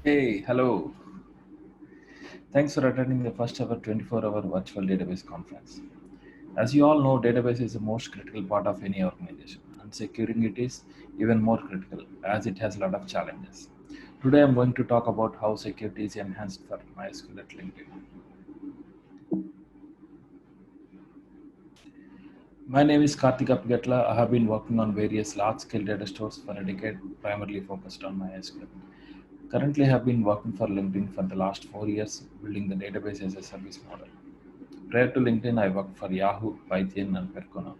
Hey, hello. Thanks for attending the first ever 24-hour virtual database conference. As you all know, database is the most critical part of any organization, and securing it is even more critical as it has a lot of challenges. Today, I'm going to talk about how security is enhanced for MySQL at LinkedIn. My name is Karthik Apgatla. I have been working on various large-scale data stores for a decade, primarily focused on MySQL. Currently, I have been working for LinkedIn for the last 4 years, building the database as a service model. Prior to LinkedIn, I worked for Yahoo, Python, and Percona,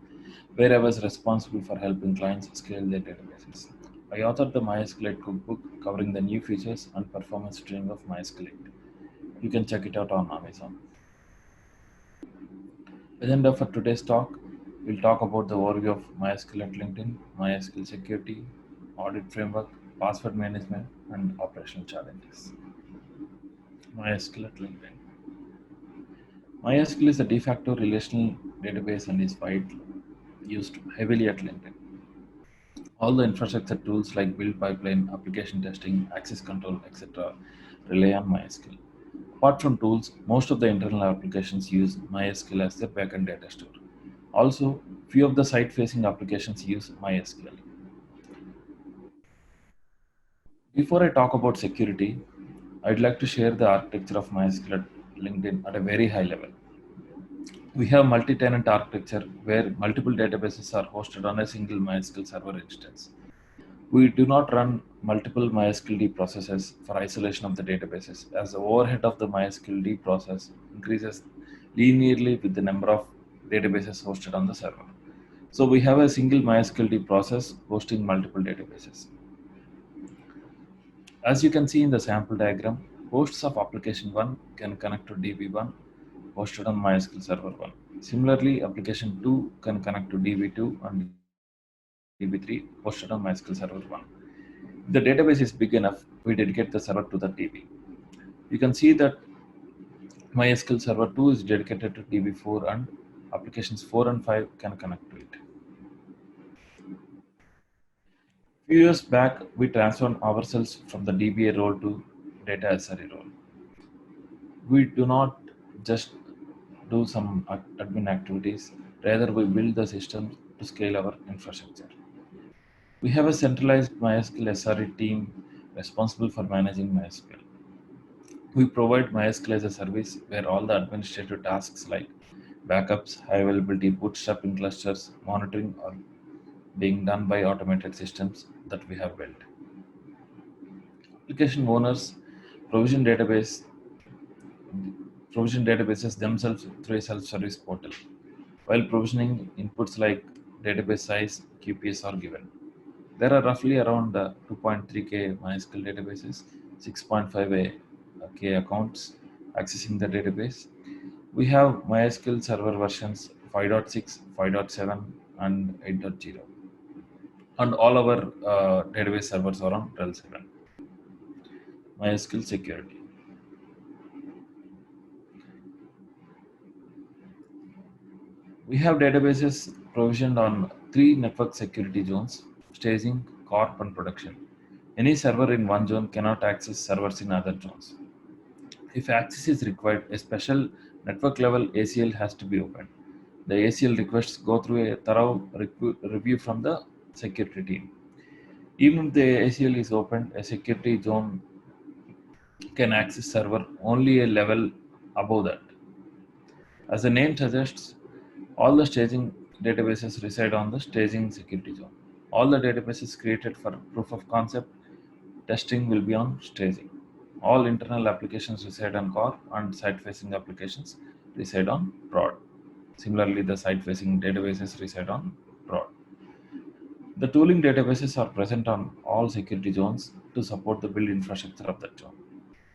where I was responsible for helping clients scale their databases. I authored the MySQLite cookbook covering the new features and performance tuning of MySQLite. You can check it out on Amazon. Agenda for today's talk: we'll talk about the overview of MySQL at LinkedIn, MySQL security, audit framework, password management, and operational challenges. MySQL at LinkedIn. MySQL is a de facto relational database and is widely used heavily at LinkedIn. All the infrastructure tools like build pipeline, application testing, access control, etc. rely on MySQL. Apart from tools, most of the internal applications use MySQL as their backend data store. Also, few of the site-facing applications use MySQL. Before I talk about security, I'd like to share the architecture of MySQL at LinkedIn at a very high level. We have multi-tenant architecture where multiple databases are hosted on a single MySQL server instance. We do not run multiple MySQL processes for isolation of the databases, as the overhead of the MySQL process increases linearly with the number of databases hosted on the server. So we have a single MySQL process hosting multiple databases. As you can see in the sample diagram, hosts of application 1 can connect to DB1 hosted on MySQL server 1. Similarly, application 2 can connect to DB2 and DB3 hosted on MySQL server 1. If the database is big enough, we dedicate the server to the DB. You can see that MySQL Server 2 is dedicated to DB4 and applications 4 and 5 can connect to it. Few years back, we transformed ourselves from the DBA role to data SRE role. We do not just do some admin activities, rather we build the systems to scale our infrastructure. We have a centralized MySQL SRE team responsible for managing MySQL. We provide MySQL as a service where all the administrative tasks like backups, high availability, bootstrapping clusters, monitoring are being done by automated systems that we have built. Application owners provision database provision databases themselves through a self-service portal, while provisioning inputs like database size, QPS are given. There are roughly around 2.3k MySQL databases, 6.5k accounts accessing the database. We have MySQL server versions 5.6, 5.7, and 8.0, and all our database servers are on RHEL 7. MySQL security. We have databases provisioned on three network security zones: staging, corp, and production. Any server in one zone cannot access servers in other zones. If access is required, a special network level ACL has to be opened. The ACL requests go through a thorough review from the security team. Even if the ACL is opened, a security zone can access server only a level above that. As the name suggests, all the staging databases reside on the staging security zone. All the databases created for proof of concept testing will be on staging. All internal applications reside on core and site-facing applications reside on prod. Similarly, the site-facing databases reside on prod. The tooling databases are present on all security zones to support the build infrastructure of that zone.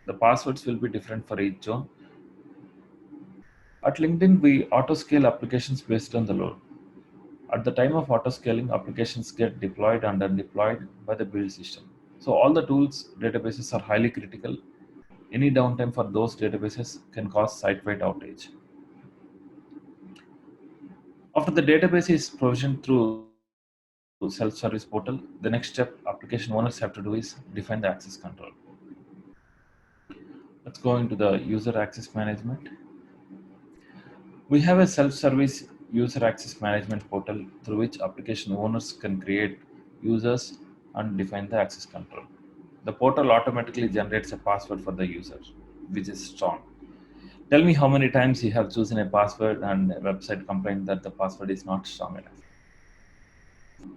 The passwords will be different for each zone. At LinkedIn, we auto-scale applications based on the load. At the time of auto-scaling, applications get deployed and undeployed by the build system. So all the tools databases are highly critical. Any downtime for those databases can cause site-wide outage. After the database is provisioned through self-service portal, the next step application owners have to do is define the access control. Let's go into the user access management. We have a self-service user access management portal through which application owners can create users and define the access control. The portal automatically generates a password for the user, which is strong. Tell me how many times you have chosen a password and a website complained that the password is not strong enough.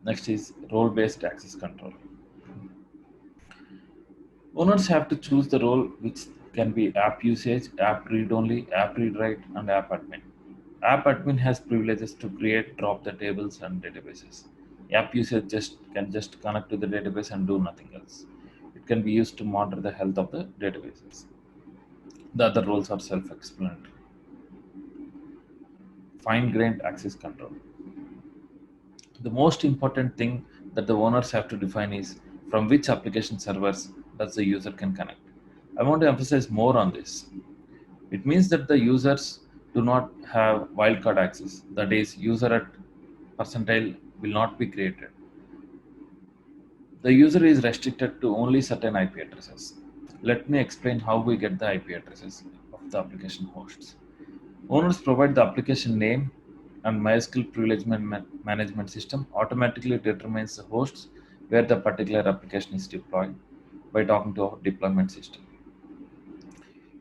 Next is role-based access control. Owners have to choose the role, which can be app usage, app read only, app read write, and app admin. App admin has privileges to create, drop the tables and databases. App user just connect to the database and do nothing else. It can be used to monitor the health of the databases. The other roles are self-explanatory. Fine-grained access control. The most important thing that the owners have to define is from which application servers does the user can connect. I want to emphasize more on this. It means that the users do not have wildcard access. That is, user at percentile will not be created. The user is restricted to only certain IP addresses. Let me explain how we get the IP addresses of the application hosts. Owners provide the application name, and MySQL privilege management system automatically determines the hosts where the particular application is deployed by talking to our deployment system.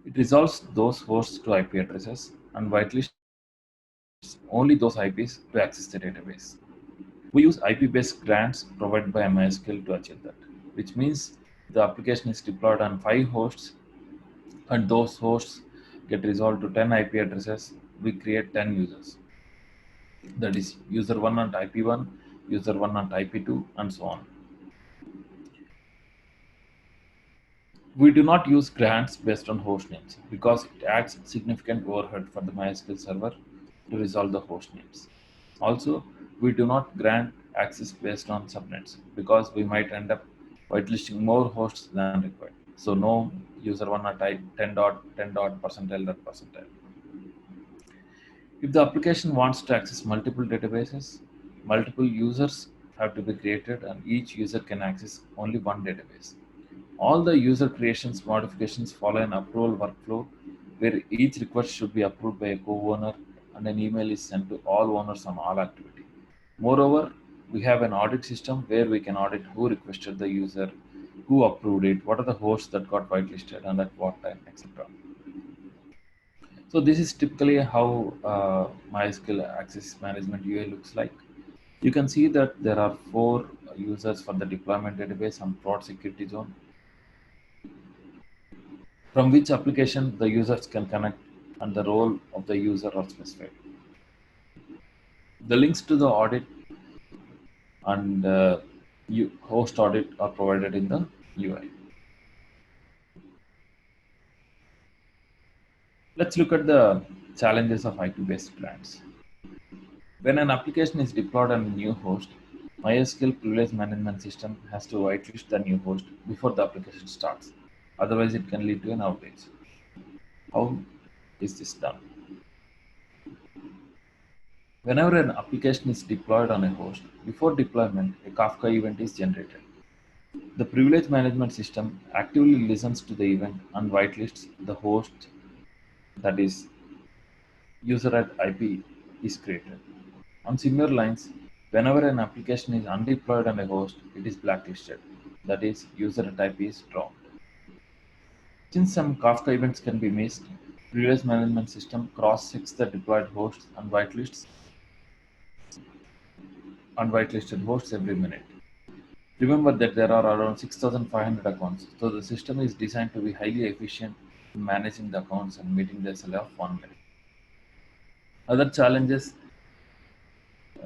It resolves those hosts to IP addresses and whitelists only those IPs to access the database. We use IP-based grants provided by MySQL to achieve that, which means the application is deployed on 5 hosts and those hosts get resolved to 10 IP addresses. We create 10 users. That is user 1 on IP1, user 1 on IP2, and so on. We do not use grants based on host names because it adds significant overhead for the MySQL server to resolve the host names. Also, we do not grant access based on subnets because we might end up whitelisting more hosts than required. So no user 1 at 10 dot percentile dot percentile. If the application wants to access multiple databases, multiple users have to be created and each user can access only one database. All the user creations modifications follow an approval workflow where each request should be approved by a co-owner and an email is sent to all owners on all activity. Moreover, we have an audit system where we can audit who requested the user, who approved it, what are the hosts that got whitelisted and at what time, etc. So this is typically how MySQL Access Management UI looks like. You can see that there are 4 users for the deployment database and prod security zone, from which application the users can connect and the role of the user are specified. The links to the audit and host audit are provided in the UI. Let's look at the challenges of IP-based grants. When an application is deployed on a new host, MySQL privilege management system has to whitelist the new host before the application starts. Otherwise, it can lead to an outage. How is this done? Whenever an application is deployed on a host, before deployment, a Kafka event is generated. The privilege management system actively listens to the event and whitelists the host, that is, user at IP is created. On similar lines, whenever an application is undeployed on a host, it is blacklisted, that is, user at IP is dropped. Since some Kafka events can be missed, privilege management system cross-checks the deployed hosts and whitelists unwhitelisted hosts every minute. Remember that there are around 6,500 accounts, so the system is designed to be highly efficient in managing the accounts and meeting the SLA of 1 minute. Other challenges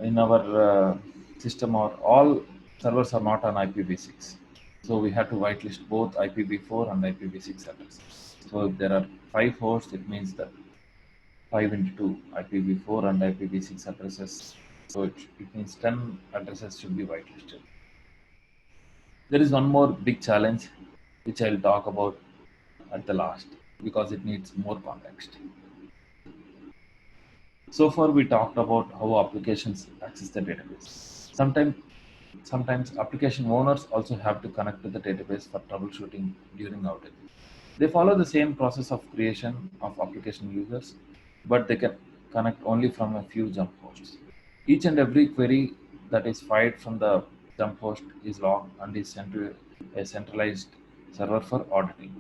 in our system are all servers are not on IPv6. So we have to whitelist both IPv4 and IPv6 addresses. So if there are 5 hosts, it means that 5 into 2 IPv4 and IPv6 addresses. So it means 10 addresses should be whitelisted. There is one more big challenge which I'll talk about at the last because it needs more context. So far, we talked about how applications access the database. Sometimes, sometimes application owners also have to connect to the database for troubleshooting during outage. They follow the same process of creation of application users, but they can connect only from a few jump hosts. Each and every query that is fired from the jump host is logged and is sent to a centralized server for auditing.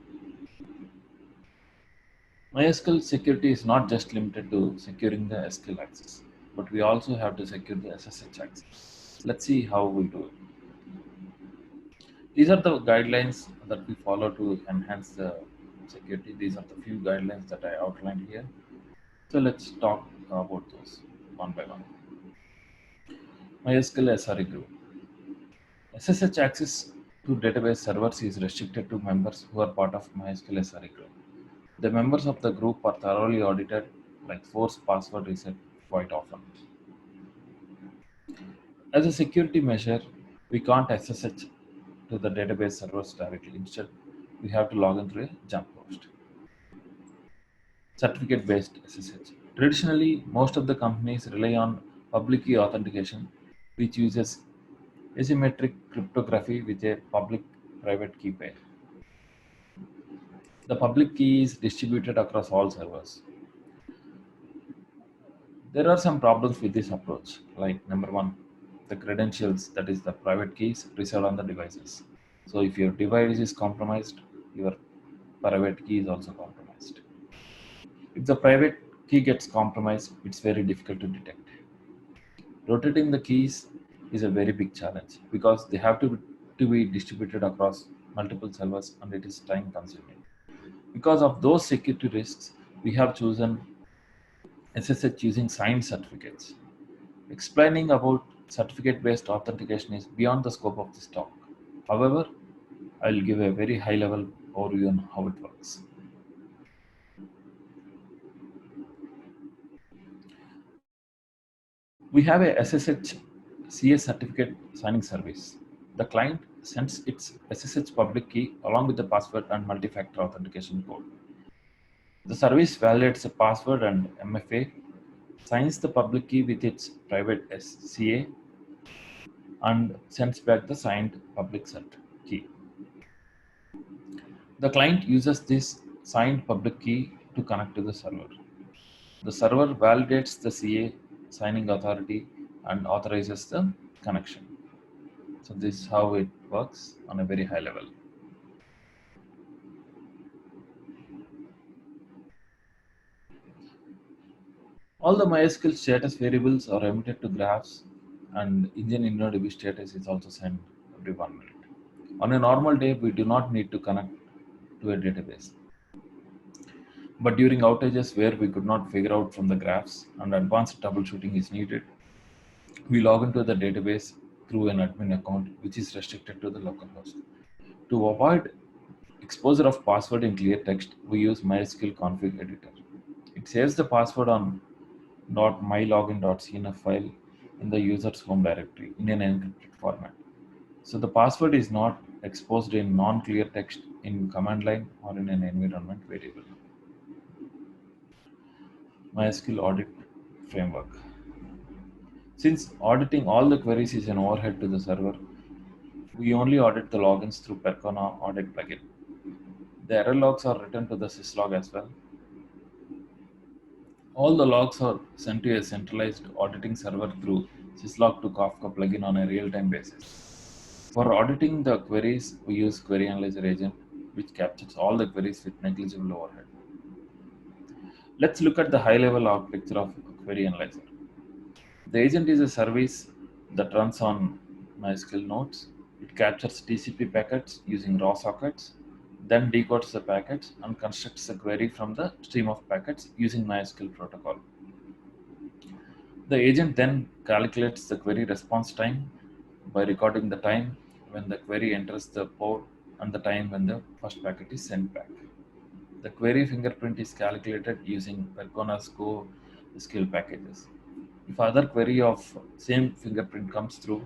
MySQL security is not just limited to securing the SQL access, but we also have to secure the SSH access. Let's see how we do it. These are the guidelines that we follow to enhance the security. These are the few guidelines that I outlined here. So let's talk about those one by one. MySQL SRE group. SSH access to database servers is restricted to members who are part of MySQL SRE group. The members of the group are thoroughly audited, like force password reset quite often. As a security measure, we can't SSH to the database servers directly. Instead, we have to log in through a jump host. Certificate based SSH. Traditionally, most of the companies rely on public key authentication, which uses asymmetric cryptography with a public private key pair. The public key is distributed across all servers. There are some problems with this approach, like number one, the credentials, that is the private keys, reside on the devices. So if your device is compromised, your private key is also compromised. If the private key gets compromised, it's very difficult to detect. Rotating the keys is a very big challenge because they have to be distributed across multiple servers and it is time consuming. Because of those security risks, we have chosen SSH using signed certificates. Explaining about certificate based authentication is beyond the scope of this talk. However, I'll give a very high level overview on how it works. We have a SSH CS certificate signing service. The client sends its SSH public key along with the password and multi-factor authentication code. The service validates the password and MFA, signs the public key with its private SCA, and sends back the signed public cert key. The client uses this signed public key to connect to the server. The server validates the CA signing authority and authorizes the connection. So this is how it works on a very high level. All the MySQL status variables are emitted to graphs, and engine InnoDB status is also sent every 1 minute. On a normal day, we do not need to connect to a database. But during outages where we could not figure out from the graphs and advanced troubleshooting is needed, we log into the database through an admin account which is restricted to the local host. To avoid exposure of password in clear text, we use MySQL config editor. It saves the password on .mylogin.cnf file in the user's home directory in an encrypted format. So the password is not exposed in non-clear text in command line or in an environment variable. MySQL audit framework. Since auditing all the queries is an overhead to the server, we only audit the logins through Percona audit plugin. The error logs are written to the syslog as well. All the logs are sent to a centralized auditing server through syslog to Kafka plugin on a real-time basis. For auditing the queries, we use Query Analyzer agent, which captures all the queries with negligible overhead. Let's look at the high-level architecture of Query Analyzer. The agent is a service that runs on MySQL nodes. It captures TCP packets using raw sockets, then decodes the packets and constructs a query from the stream of packets using MySQL protocol. The agent then calculates the query response time by recording the time when the query enters the port and the time when the first packet is sent back. The query fingerprint is calculated using Percona's Go skill packages. If other query of same fingerprint comes through,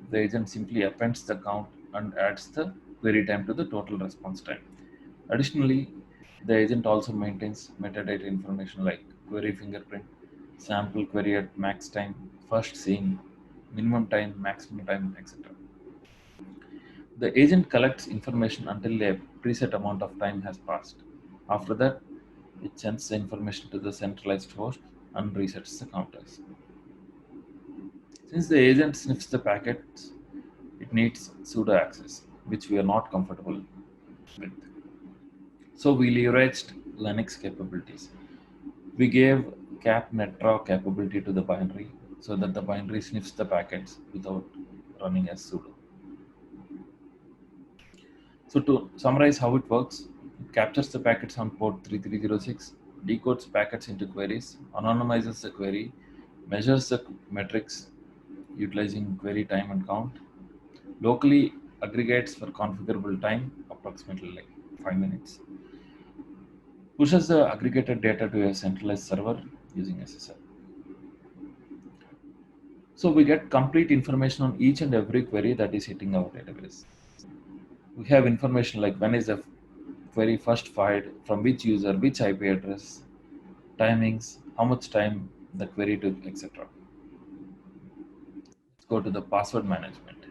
the agent simply appends the count and adds the query time to the total response time. Additionally, the agent also maintains metadata information like query fingerprint, sample query at max time, first seen, minimum time, maximum time, etc. The agent collects information until a preset amount of time has passed. After that, it sends the information to the centralized host and resets the counters. Since the agent sniffs the packets, it needs pseudo access, which we are not comfortable with. So we leveraged Linux capabilities. We gave cap netraw capability to the binary so that the binary sniffs the packets without running as sudo. So to summarize how it works, it captures the packets on port 3306, decodes packets into queries, anonymizes the query, measures the metrics utilizing query time and count, locally aggregates for configurable time, approximately like 5 minutes, pushes the aggregated data to a centralized server using SSL. So we get complete information on each and every query that is hitting our database. We have information like when is the query first fired, from which user, which IP address, timings, how much time the query took, etc. Let's go to the password management.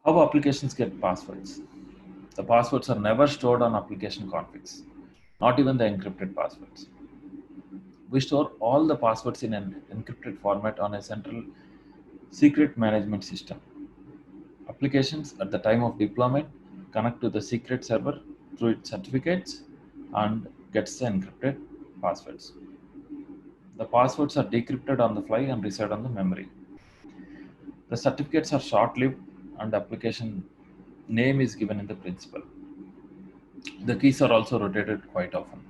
How applications get passwords? The passwords are never stored on application configs, not even the encrypted passwords. We store all the passwords in an encrypted format on a central secret management system. Applications at the time of deployment connect to the secret server through its certificates and gets the encrypted passwords. The passwords are decrypted on the fly and reside on the memory. The certificates are short-lived and application name is given in the principal. The keys are also rotated quite often.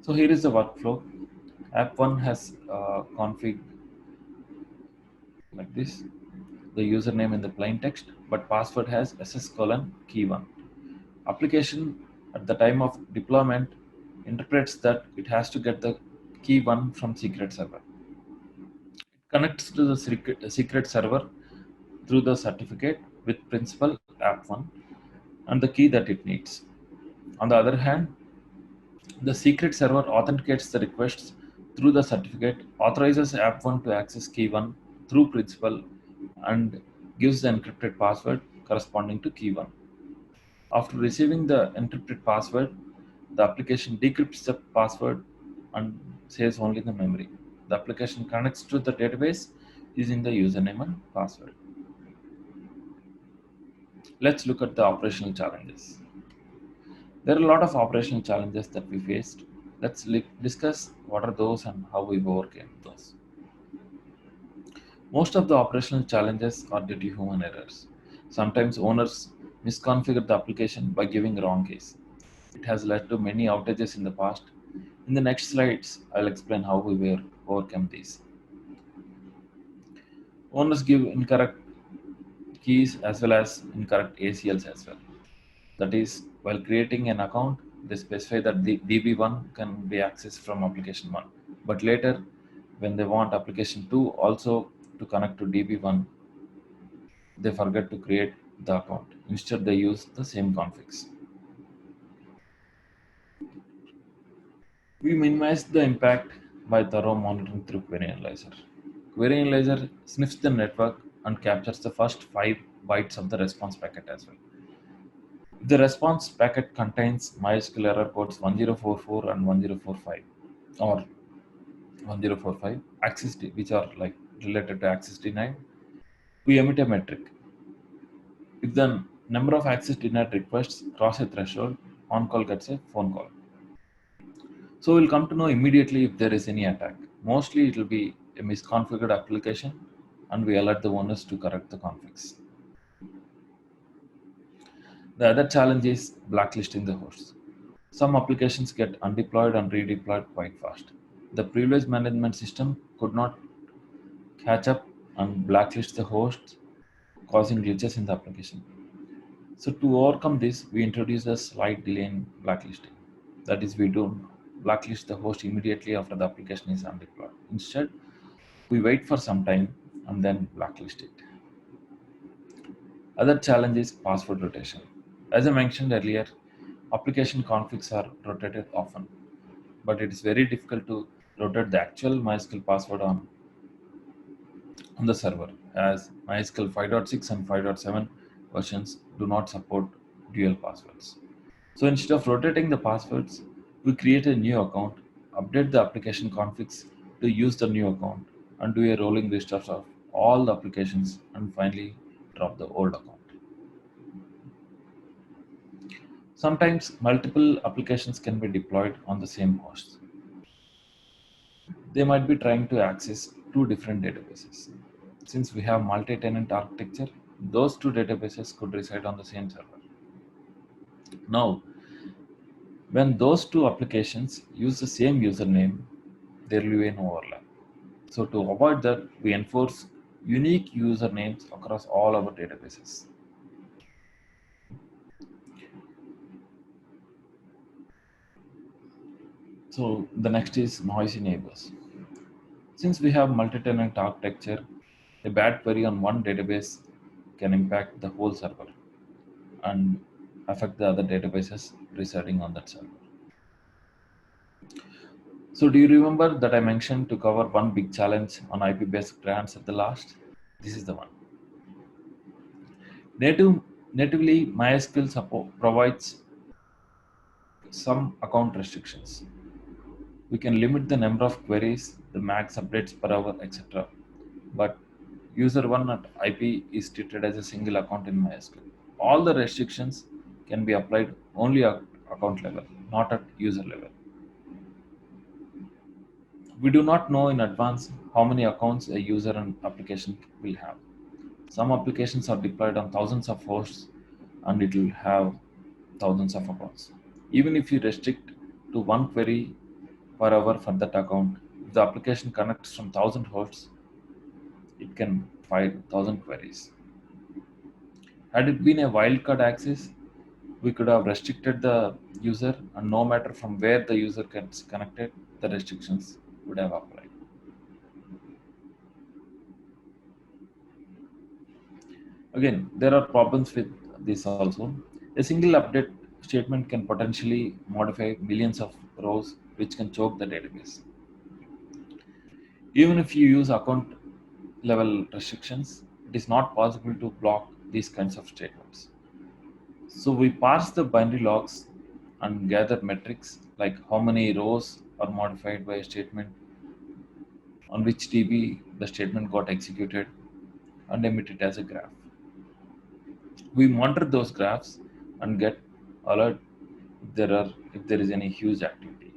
So here is the workflow. App 1 has config like this. The username in the plain text, but password has ss colon key 1. Application at the time of deployment interprets that it has to get the key 1 from secret server. It connects to the secret server through the certificate with principal app 1 and the key that it needs. On the other hand, the secret server authenticates the requests through the certificate, authorizes app 1 to access key 1 through principal, and gives the encrypted password corresponding to key 1. After receiving the encrypted password, the application decrypts the password and saves only the memory. The application connects to the database using the username and password. Let's look at the operational challenges. There are a lot of operational challenges that we faced. Let's discuss what are those and how we overcame those. Most of the operational challenges are due to human errors. Sometimes owners misconfigure the application by giving wrong keys. It has led to many outages in the past. In the next slides, I'll explain how we were overcome these. Owners give incorrect keys as well as incorrect ACLs as well. That is, while creating an account, they specify that the DB1 can be accessed from application 1. But later, when they want application 2 also to connect to DB1, they forget to create the account. Instead, they use the same configs. We minimize the impact by thorough monitoring through Query Analyzer. Query Analyzer sniffs the network and captures the first 5 bytes of the response packet as well. The response packet contains MySQL error codes 1044 and 1045 or 1045 which are like related to access denied. We emit a metric. If the number of access denied requests cross a threshold, on call gets a phone call. So we'll come to know immediately if there is any attack. Mostly it will be a misconfigured application and we alert the owners to correct the configs. The other challenge is blacklisting the hosts. Some applications get undeployed and redeployed quite fast. The privilege management system could not catch up and blacklist the hosts, causing glitches in the application. So to overcome this, we introduce a slight delay in blacklisting. That is, we don't blacklist the host immediately after the application is undeployed. Instead, we wait for some time and then blacklist it. Other challenge is password rotation. As I mentioned earlier, application configs are rotated often, but it is very difficult to rotate the actual MySQL password on the server, as MySQL 5.6 and 5.7 versions do not support dual passwords. So instead of rotating the passwords, we create a new account, update the application configs to use the new account, and do a rolling restart of all the applications, and finally drop the old account. Sometimes multiple applications can be deployed on the same host. They might be trying to access two different databases. Since we have multi-tenant architecture, those two databases could reside on the same server. Now, when those two applications use the same username, there will be an overlap. So to avoid that, we enforce unique usernames across all our databases. So the next is noisy neighbors. Since we have multi-tenant architecture, a bad query on one database can impact the whole server and affect the other databases residing on that server. So do you remember that I mentioned to cover one big challenge on IP-based grants at the last? This is the one. Native, Natively, MySQL support provides some account restrictions. We can limit the number of queries, the max updates per hour, etc. But user one at IP is treated as a single account in MySQL. All the restrictions can be applied only at account level, not at user level. We do not know in advance how many accounts a user and application will have. Some applications are deployed on thousands of hosts and it will have thousands of accounts. Even if you restrict to one query per hour for that account, if the application connects from 1000 hosts, it can file 1000 queries. Had it been a wildcard access, we could have restricted the user, and no matter from where the user gets connected, the restrictions would have applied. Again, there are problems with this also. A single update statement can potentially modify millions of rows, which can choke the database. Even if you use account level restrictions, it is not possible to block these kinds of statements. So we parse the binary logs and gather metrics like how many rows are modified by a statement, on which DB the statement got executed, and emit it as a graph. We monitor those graphs and get alert if there is any huge activity.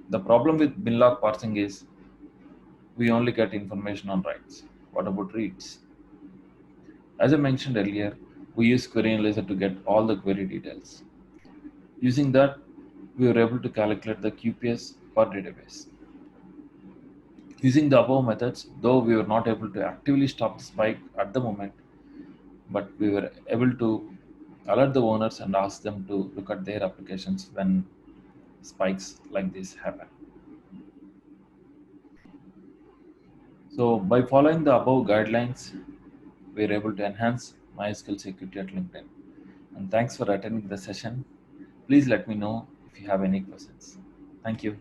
The problem with binlog parsing is we only get information on writes. What about reads? As I mentioned earlier, we use query analyzer to get all the query details. Using that, we were able to calculate the QPS per database. Using the above methods, though we were not able to actively stop the spike at the moment, but we were able to alert the owners and ask them to look at their applications when spikes like this happen. So by following the above guidelines, we are able to enhance MySQL security at LinkedIn. And thanks for attending the session. Please let me know if you have any questions. Thank you.